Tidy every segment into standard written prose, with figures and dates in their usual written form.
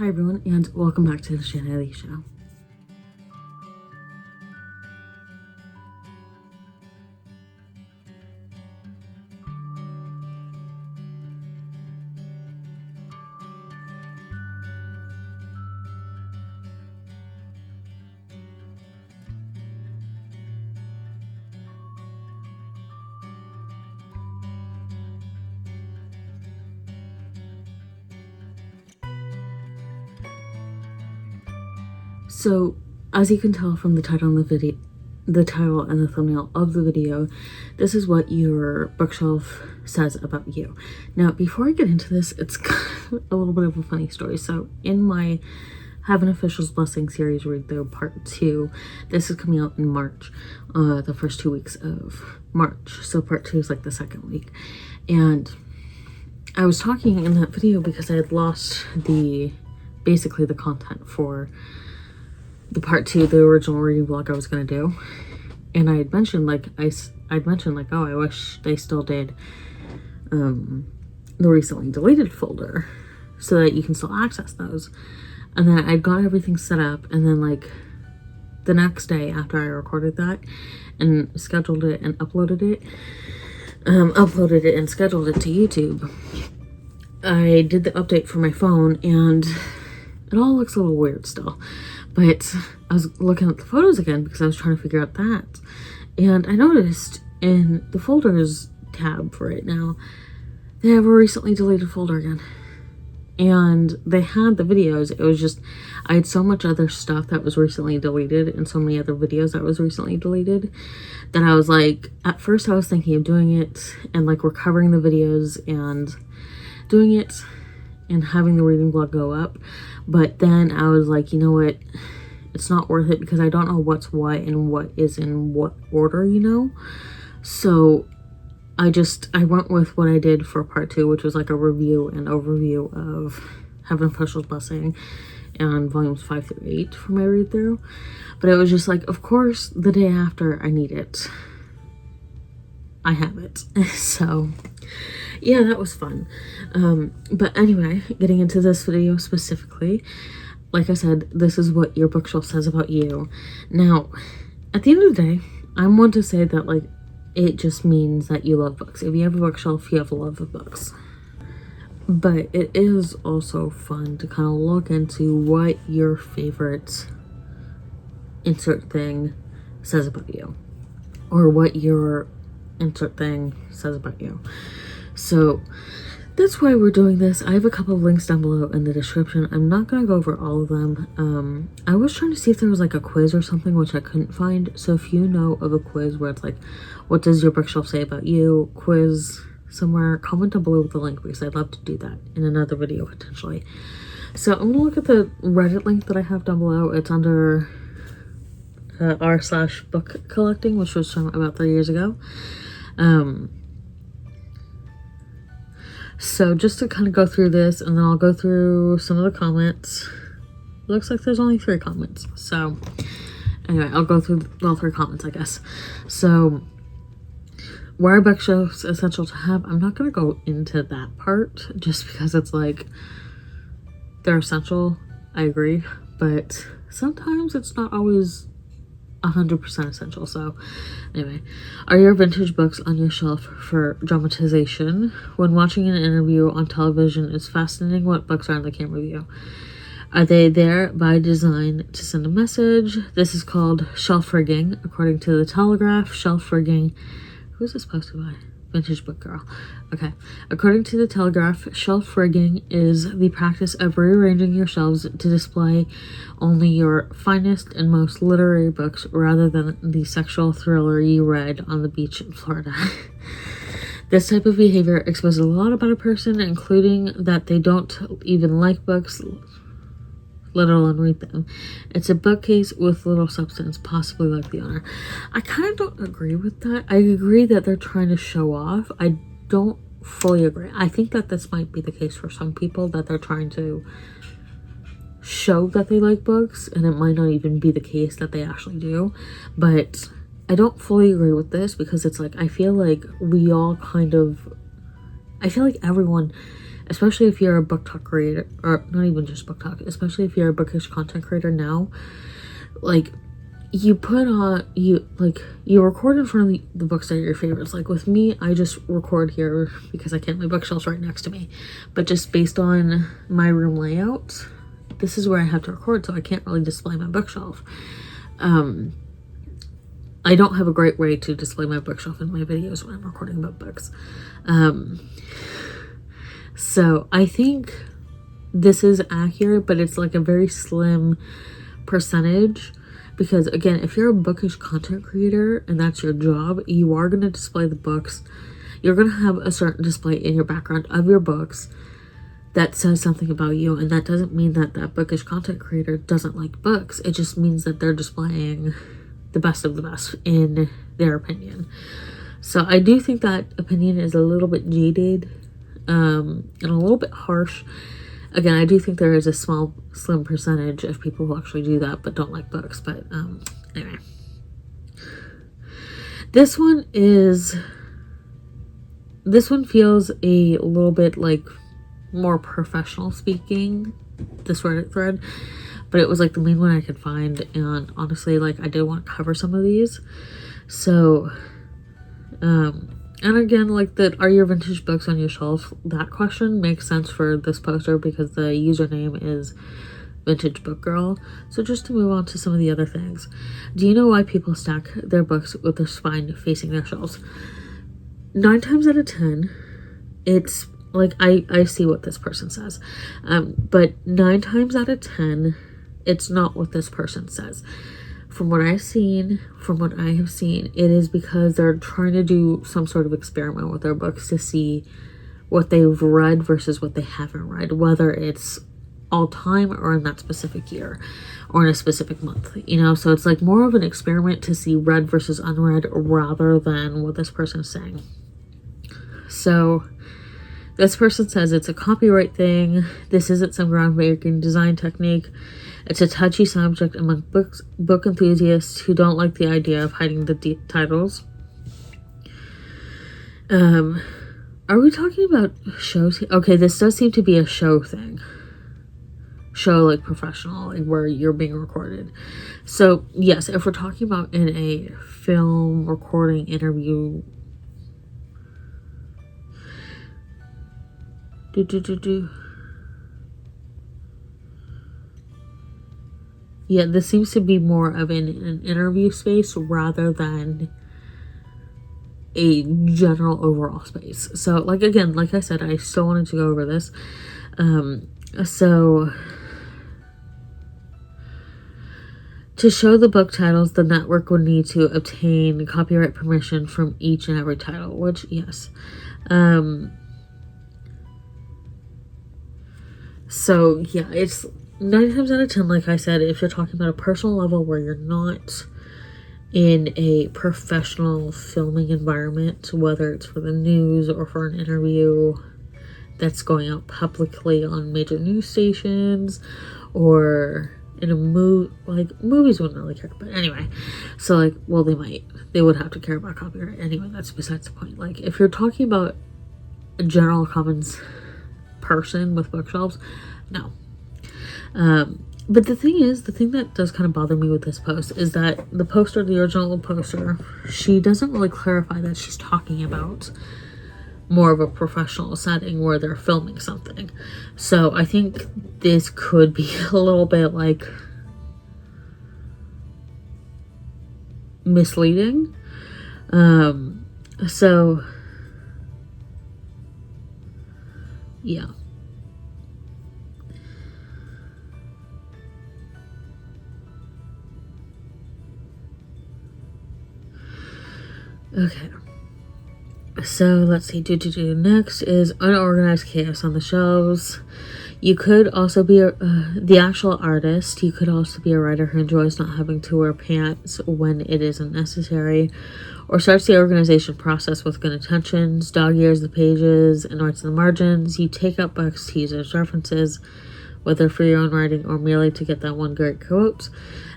Hi everyone, and welcome back to the Shannon Show. So, as you can tell from the title and the title and the thumbnail of the video, this is what your bookshelf says about you. Now, before I get into this, it's a little bit of a funny story. So, in my Have an Official's Blessing series read through part 2, this is coming out in March, the first 2 weeks of March. So, part 2 is like the second week. And I was talking in that video because I had lost basically the content for the part 2, the original reading vlog I was gonna do, and I had mentioned I'd mentioned oh, I wish they still did the recently deleted folder so that you can still access those. And then I got everything set up, and then the next day after I recorded that and scheduled it and uploaded it and scheduled it to YouTube, I did the update for my phone, and it all looks a little weird still. But I was looking at the photos again because I was trying to figure out that. And I noticed in the folders tab for it now, they have a recently deleted folder again. And they had the videos. It was just, I had so much other stuff that was recently deleted and so many other videos that was recently deleted that I was at first I was thinking of doing it and recovering the videos and doing it and having the reading vlog go up. But then I was like, you know what, it's not worth it because I don't know what's what and what is in what order, so I went with what I did for part 2, which was a review and overview of Have an Official's Blessing and volumes 5 through 8 for my read through. But it was just of course the day after I need it, I have it. So yeah, that was fun. But anyway, getting into this video specifically, like I said, this is what your bookshelf says about you. Now, at the end of the day, I'm one to say that it just means that you love books. If you have a bookshelf, you have a love of books. But it is also fun to kind of look into what your favorite insert thing says about you, or what your insert thing says about you. So that's why we're doing this. I have a couple of links down below in the description. I'm not gonna go over all of them. I was trying to see if there was a quiz or something, which I couldn't find. So if you know of a quiz where it's what does your bookshelf say about you, quiz somewhere, comment down below with the link because I'd love to do that in another video potentially. So I'm gonna look at the Reddit link that I have down below. It's under r/book collecting, which was from about 3 years ago. So just to kind of go through this, and then I'll go through some of the comments. It looks like there's only 3 comments. So anyway, I'll go through all 3 comments, I guess. So why are bookshelves essential to have? I'm not going to go into that part just because it's they're essential. I agree. But sometimes it's not always 100% essential. So anyway, are your vintage books on your shelf for dramatization? When watching an interview on television, it's fascinating what books are in the camera view. Are they there by design to send a message? This is called shelf rigging, according to the Telegraph. Shelf rigging, who's this posted by? Vintage Book Girl. Okay. According to the Telegraph, shelf rigging is the practice of rearranging your shelves to display only your finest and most literary books rather than the sexual thriller you read on the beach in Florida. This type of behavior exposes a lot about a person, including that they don't even like books, let alone read them. It's a bookcase with little substance, possibly like the owner. I kind of don't agree with that. I agree that they're trying to show off. I don't fully agree. I think that this might be the case for some people, that they're trying to show that they like books, and it might not even be the case that they actually do. But I don't fully agree with this because it's I feel like we all kind of, I feel like everyone especially if you're a book talk creator, or not even just book talk, especially if you're a bookish content creator now, like, you put on, you record in front of the books that are your favorites. Like with me, I just record here because I can't, my bookshelf's right next to me. But just based on my room layout, this is where I have to record, so I can't really display my bookshelf. I don't have a great way to display my bookshelf in my videos when I'm recording about books. So I think this is accurate, but it's like a very slim percentage. Because again, if you're a bookish content creator and that's your job, you are going to display the books. You're going to have a certain display in your background of your books that says something about you. And that doesn't mean that that bookish content creator doesn't like books. It just means that they're displaying the best of the best in their opinion. So I do think that opinion is a little bit jaded and a little bit harsh. Again, I do think there is a slim percentage of people who actually do that but don't like books. But anyway, this one feels a little bit like more professional speaking, this Reddit thread, but it was like the main one I could find, and honestly, like, I did want to cover some of these. So and again, like, the are your vintage books on your shelf, that question makes sense for this poster because the username is Vintage Book Girl. So just to move on to some of the other things. Do you know why people stack their books with their spine facing their shelves? 9 times out of 10, it's like, I see what this person says. But 9 times out of 10, it's not what this person says. From what I have seen, it is because they're trying to do some sort of experiment with their books to see what they've read versus what they haven't read, whether it's all time or in that specific year or in a specific month, you know? So it's like more of an experiment to see read versus unread rather than what this person is saying. So this person says it's a copyright thing. This isn't some groundbreaking design technique. It's a touchy subject among book enthusiasts who don't like the idea of hiding the titles. Are we talking about shows? Okay, this does seem to be a show thing. Show, like, professional, like where you're being recorded. So yes, if we're talking about in a film recording interview, yeah, this seems to be more of an interview space rather than a general overall space. So, like, again, like I said, I still wanted to go over this. So to show the book titles, the network would need to obtain copyright permission from each and every title, which, yes. So yeah, it's 9 times out of 10, like I said, if you're talking about a personal level where you're not in a professional filming environment, whether it's for the news or for an interview that's going out publicly on major news stations or in a movie, like, movies wouldn't really care, but anyway, so, like, well, they would have to care about copyright anyway. That's besides the point. Like, if you're talking about a general commons person with bookshelves, no. But the thing that does kind of bother me with this post is that the poster, the original poster, she doesn't really clarify that she's talking about more of a professional setting where they're filming something. So I think this could be a little bit, like, misleading. So yeah. Okay, so let's see. Next is unorganized chaos on the shelves. You could also be the actual artist. You could also be a writer who enjoys not having to wear pants when it isn't necessary, or starts the organization process with good intentions, dog ears the pages, and writes in the margins. You take out books to use as references, whether for your own writing or merely to get that one great quote,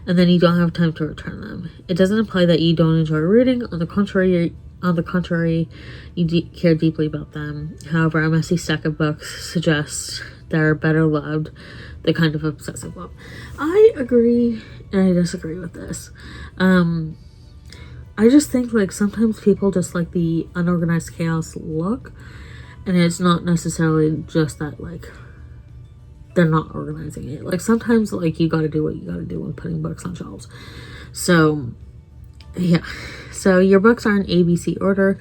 and then you don't have time to return them. It doesn't imply that you don't enjoy reading. On the On the contrary, you care deeply about them. However, a messy stack of books suggests they're better loved, the kind of obsessive love. I agree and I disagree with this. I just think like sometimes people just like the unorganized chaos look, and it's not necessarily just that like they're not organizing it. Like sometimes like you gotta do what you gotta do when putting books on shelves. So yeah, so your books are in ABC order.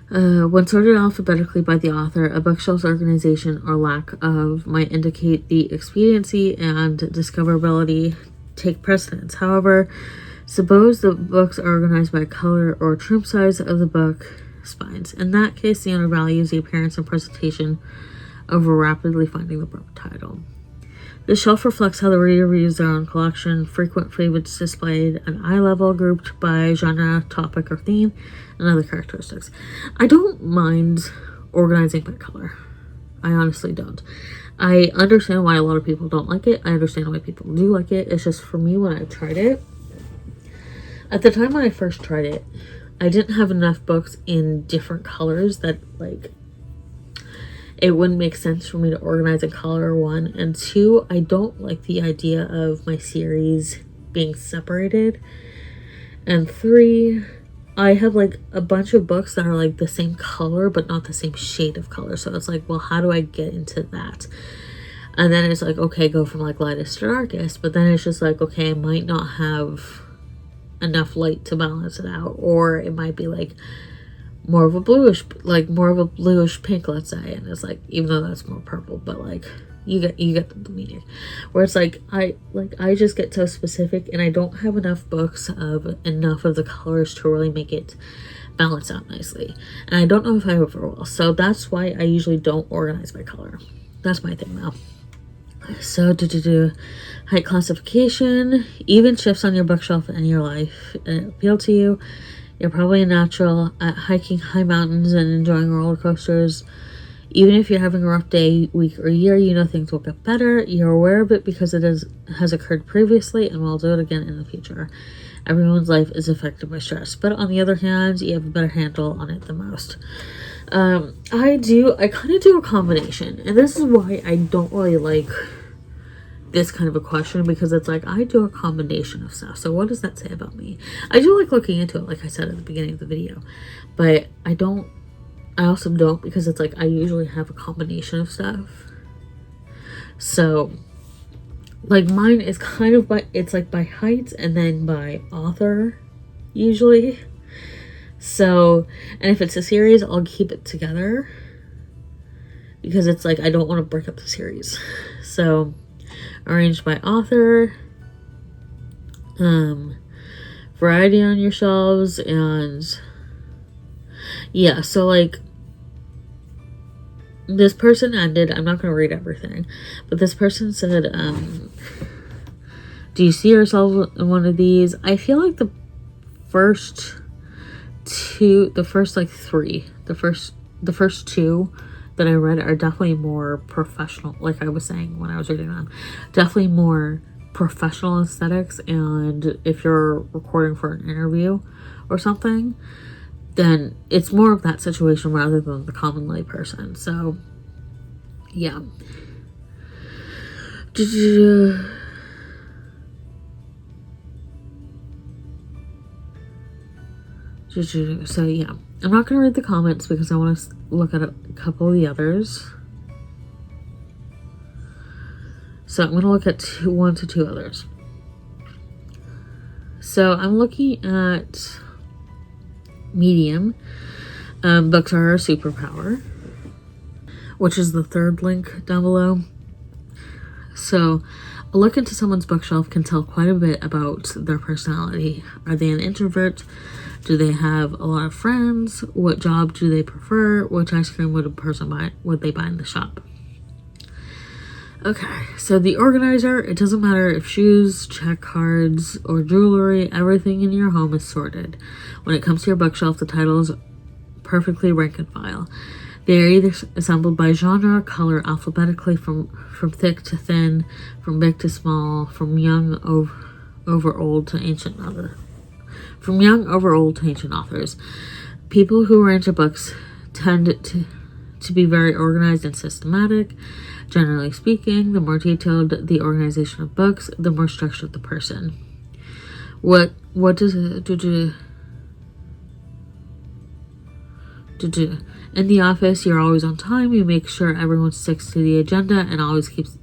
When sorted alphabetically by the author, a bookshelf's organization or lack of might indicate the expediency and discoverability take precedence. However, suppose the books are organized by color or trim size of the book spines. In that case, the owner values the appearance and presentation over rapidly finding the book title. The shelf reflects how the reader views their own collection, frequent favorites displayed, an eye level grouped by genre, topic, or theme, and other characteristics. I don't mind organizing by color. I honestly don't. I understand why a lot of people don't like it. I understand why people do like it. It's just for me when I tried it. At the time when I first tried it, I didn't have enough books in different colors that like it wouldn't make sense for me to organize in color, 1, and 2, I don't like the idea of my series being separated, and 3, I have like a bunch of books that are like the same color but not the same shade of color, so it's like, well, how do I get into that? And then it's like, okay, go from like lightest to darkest, but then it's just like, okay, I might not have enough light to balance it out, or it might be like more of a bluish pink, let's say, and it's like, even though that's more purple, but like you get the meaning, where it's like I just get so specific, and I don't have enough books of enough of the colors to really make it balance out nicely, and I don't know if I ever will. So that's why I usually don't organize by color. That's my thing now. So height classification, even shifts on your bookshelf in your life appeal to you. You're probably a natural at hiking high mountains and enjoying roller coasters. Even if you're having a rough day, week, or year, you know things will get better. You're aware of it because it has occurred previously and will do it again in the future. Everyone's life is affected by stress, but on the other hand, you have a better handle on it than most. I kind of do a combination, and this is why I don't really like this kind of a question, because it's like I do a combination of stuff. So what does that say about me? I do like looking into it, like I said at the beginning of the video, but I also don't because it's like I usually have a combination of stuff. So like mine is kind of it's like by height and then by author usually. So, and if it's a series, I'll keep it together because it's like I don't want to break up the series. So arranged by author, variety on your shelves, and yeah, so like this person ended, I'm not going to read everything, but this person said, do you see yourself in one of these? I feel like the first two that I read are definitely more professional, like I was saying when I was reading them, definitely more professional aesthetics, and if you're recording for an interview or something, then it's more of that situation rather than the common lay person. So yeah. So yeah, I'm not going to read the comments because I want to look at a couple of the others. So I'm going to look at one to two others. So I'm looking at Medium, books are a superpower, which is the third link down below. So a look into someone's bookshelf can tell quite a bit about their personality. Are they an introvert? Do they have a lot of friends? What job do they prefer? Which ice cream would they buy in the shop? Okay, so the organizer, it doesn't matter if shoes, check cards, or jewelry, everything in your home is sorted. When it comes to your bookshelf, the titles perfectly rank and file. They are either assembled by genre, color alphabetically from thick to thin, from big to small, from young over old to ancient authors. People who are into books tend to be very organized and systematic. Generally speaking, the more detailed the organization of books, the more structured the person. What does it do? In the office, you're always on time. You make sure everyone sticks to the agenda and always keeps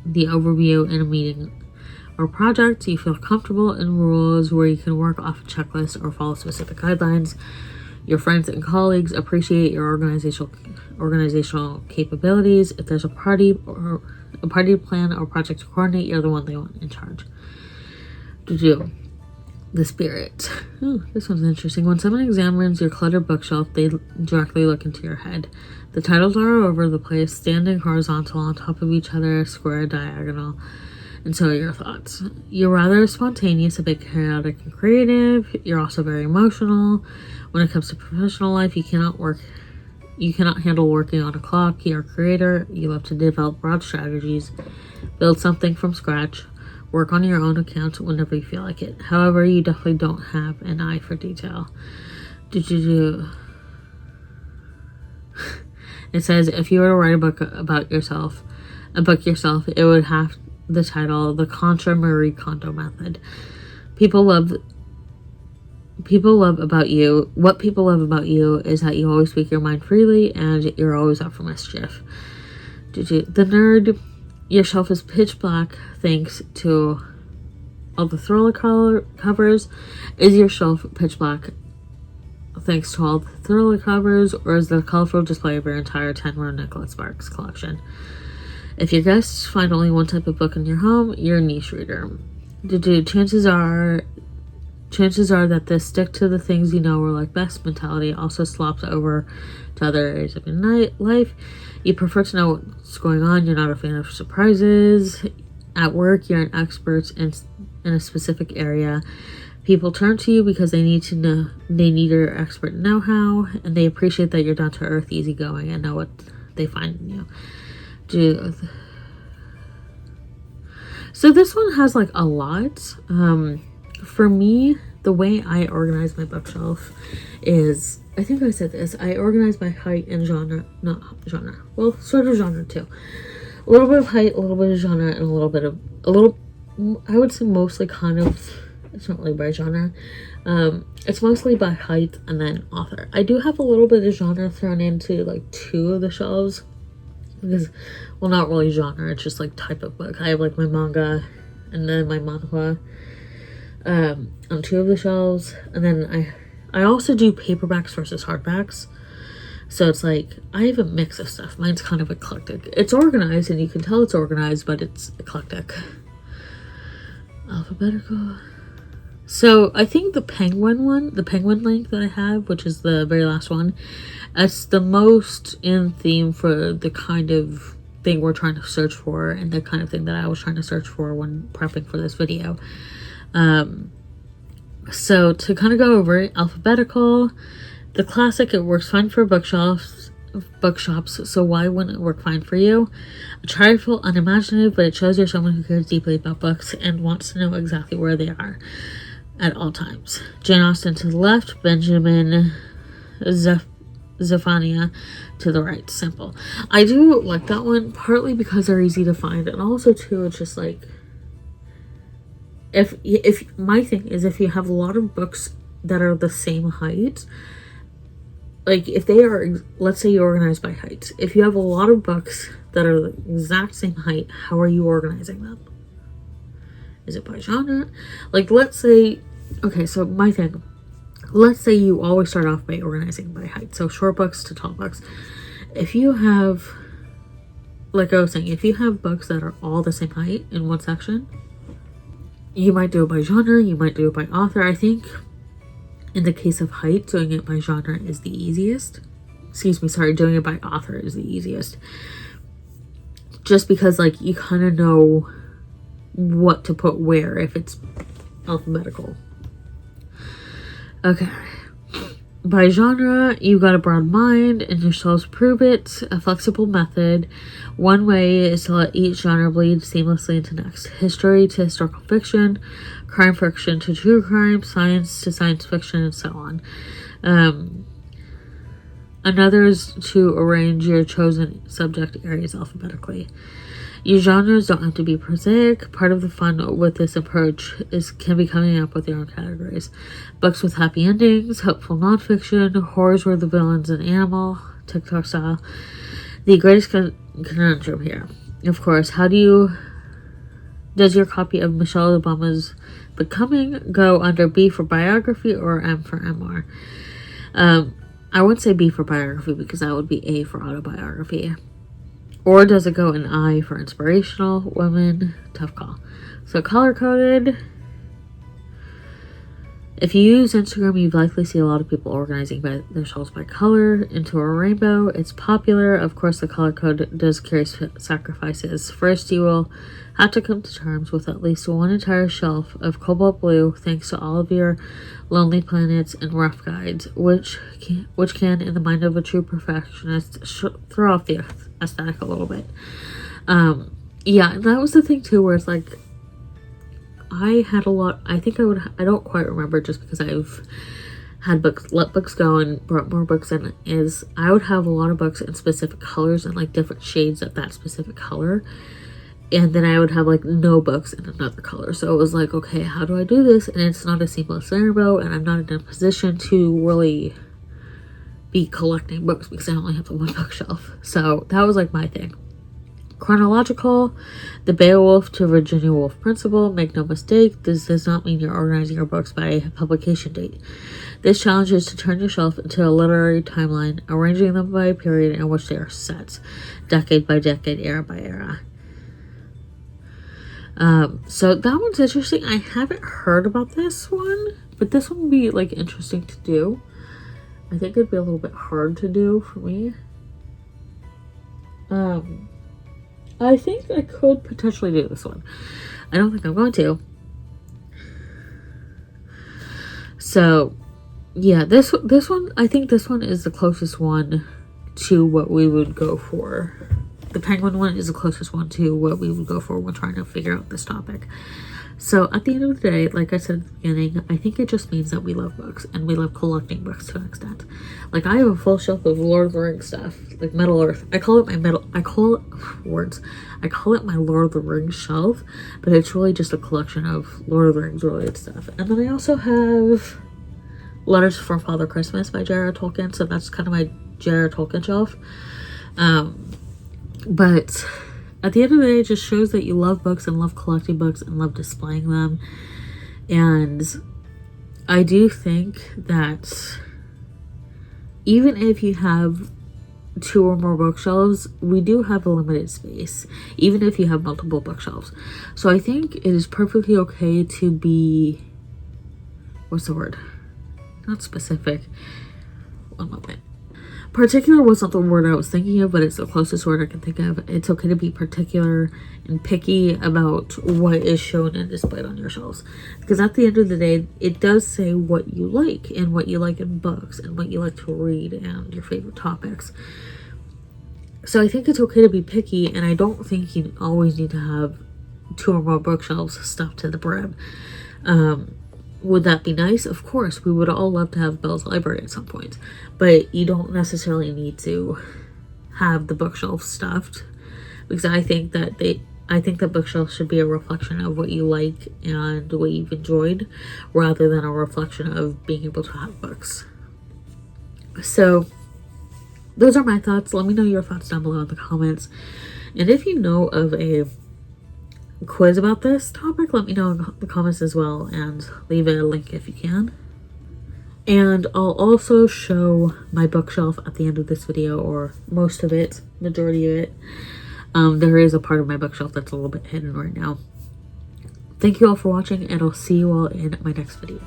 the overview in a meeting or project. You feel comfortable in rules where you can work off a checklist or follow specific guidelines. Your friends and colleagues appreciate your organizational capabilities. If there's a party plan or project to coordinate, you're the one they want in charge. The spirit. Ooh, this one's interesting. When someone examines your cluttered bookshelf, they directly look into your head. The titles are all over the place, standing horizontal on top of each other, square, diagonal, and so are your thoughts. You're rather spontaneous, a bit chaotic and creative. You're also very emotional. When it comes to professional life, you cannot handle working on a clock. You're a creator. You love to develop broad strategies, build something from scratch, work on your own account whenever you feel like it. However, you definitely don't have an eye for detail. It says if you were to write a book yourself, it would have the title The Contra Marie Kondo Method. What people love about you is that you always speak your mind freely and you're always up for mischief. The nerd. Your shelf is pitch black thanks to all the thriller covers. Is your shelf pitch black thanks to all the thriller covers, or is the colorful display of your entire 10-row Nicholas Sparks collection? If your guests find only one type of book in your home, you're a niche reader. Chances are that this stick to the things you know or like best mentality also slops over to other areas of your life. You prefer to know what's going on. You're not a fan of surprises. At work, you're an expert in a specific area. People turn to you because they need your expert know-how, and they appreciate that you're down to earth, easygoing, and know what they find in you. So this one has like a lot. For me, the way I organize my bookshelf is, I think I said this, I organize by height and genre. Not genre. Well, sort of genre too. A little bit of height, a little bit of genre, and I would say mostly kind of, it's not really by genre. It's mostly by height and then author. I do have a little bit of genre thrown into like 2 of the shelves. Because, well, not really genre, it's just like type of book. I have like my manga and then my manhwa on 2 of the shelves. And then I also do paperbacks versus hardbacks. So it's like, I have a mix of stuff. Mine's kind of eclectic. It's organized, and you can tell it's organized, but it's eclectic. Alphabetical. So I think the penguin link that I have, which is the very last one, it's the most in theme for the kind of thing we're trying to search for, and the kind of thing that I was trying to search for when prepping for this video. So to kind of go over it, alphabetical, the classic, it works fine for bookshops, so why wouldn't it work fine for you? Trifle, unimaginative, but it shows you're someone who cares deeply about books and wants to know exactly where they are at all times. Jane Austen to the left, Benjamin Zephaniah to the right. Simple. I do like that one, partly because they're easy to find, and also too, it's just like, if my thing is, if you have a lot of books that are the same height, like if they are, let's say you organize by height, if you have a lot of books that are the exact same height, how are you organizing them? Is it by genre? Like, let's say, okay, so my thing, let's say you always start off by organizing by height, so short books to tall books. If you have, like I was saying, if you have books that are all the same height in one section, you might do it by genre, you might do it by author. I think in the case of height, doing it by genre is the easiest. Doing it by author is the easiest. Just because, like, you kind of know what to put where if it's alphabetical. Okay. By genre, you've got a broad mind and your shelves prove it. A flexible method. One way is to let each genre bleed seamlessly into next. History to historical fiction, crime fiction to true crime, science to science fiction, and so on. Another is to arrange your chosen subject areas alphabetically. Your genres don't have to be prosaic. Part of the fun with this approach can be coming up with your own categories. Books with happy endings, hopeful nonfiction, horrors where the villain's an animal, TikTok style. The greatest conundrum here, of course, does your copy of Michelle Obama's Becoming go under B for biography or M for memoir? I would say B for biography because that would be A for autobiography. Or does it go in I for inspirational, women? Tough call. So color-coded. If you use Instagram, you likely see a lot of people organizing their shelves by color into a rainbow. It's popular. Of course, the color code does carry sacrifices. First, you will have to come to terms with at least one entire shelf of cobalt blue, thanks to all of your Lonely Planets and rough guides, which can, in the mind of a true perfectionist, throw off the aesthetic a little bit. Yeah, and that was the thing too, where it's like, I had a lot, I don't quite remember just because I've had let books go and brought more books in, is I would have a lot of books in specific colors and like different shades of that specific color. And then I would have like no books in another color. So it was like, okay, how do I do this? And it's not a seamless rainbow, and I'm not in a position to really be collecting books because I only have the one bookshelf. So that was like my thing. Chronological, the Beowulf to Virginia Woolf principle. Make no mistake, this does not mean you're organizing your books by publication date. This challenge is to turn your shelf into a literary timeline, arranging them by a period in which they are set, decade by decade, era by era. So that one's interesting. I haven't heard about this one, but this one would be like interesting to do. I think it'd be a little bit hard to do for me. I think I could potentially do this one. I don't think I'm going to. So, yeah, this one, I think this one is the closest one to what we would go for. The penguin one is the closest one to what we would go for when trying to figure out this topic. So at the end of the day, like I said at the beginning, I think it just means that we love books and we love collecting books to an extent. Like I have a full shelf of Lord of the Rings stuff, like Middle Earth. I call it my Lord of the Rings shelf, but it's really just a collection of Lord of the Rings related stuff. And then I also have Letters from Father Christmas by J.R.R. Tolkien, so that's kind of my J.R.R. Tolkien shelf. But at the end of the day, it just shows that you love books and love collecting books and love displaying them. And I do think that even if you have 2 or more bookshelves, we do have a limited space, even if you have multiple bookshelves. So I think it is perfectly okay to be, what's the word? Not specific. One moment. Particular wasn't the word I was thinking of, but it's the closest word I can think of. It's okay to be particular and picky about what is shown and displayed on your shelves. Because at the end of the day, it does say what you like and what you like in books and what you like to read and your favorite topics. So I think it's okay to be picky, and I don't think you always need to have 2 or more bookshelves stuffed to the brim. Would that be nice? Of course, we would all love to have Belle's Library at some point, but you don't necessarily need to have the bookshelf stuffed, because I think that bookshelves should be a reflection of what you like and what you've enjoyed, rather than a reflection of being able to have books. So those are my thoughts. Let me know your thoughts down below in the comments, and if you know of a quiz about this topic, let me know in the comments as well, and leave a link if you can. And I'll also show my bookshelf at the end of this video, or most of it, majority of it. There is a part of my bookshelf that's a little bit hidden right now. Thank you all for watching, and I'll see you all in my next video.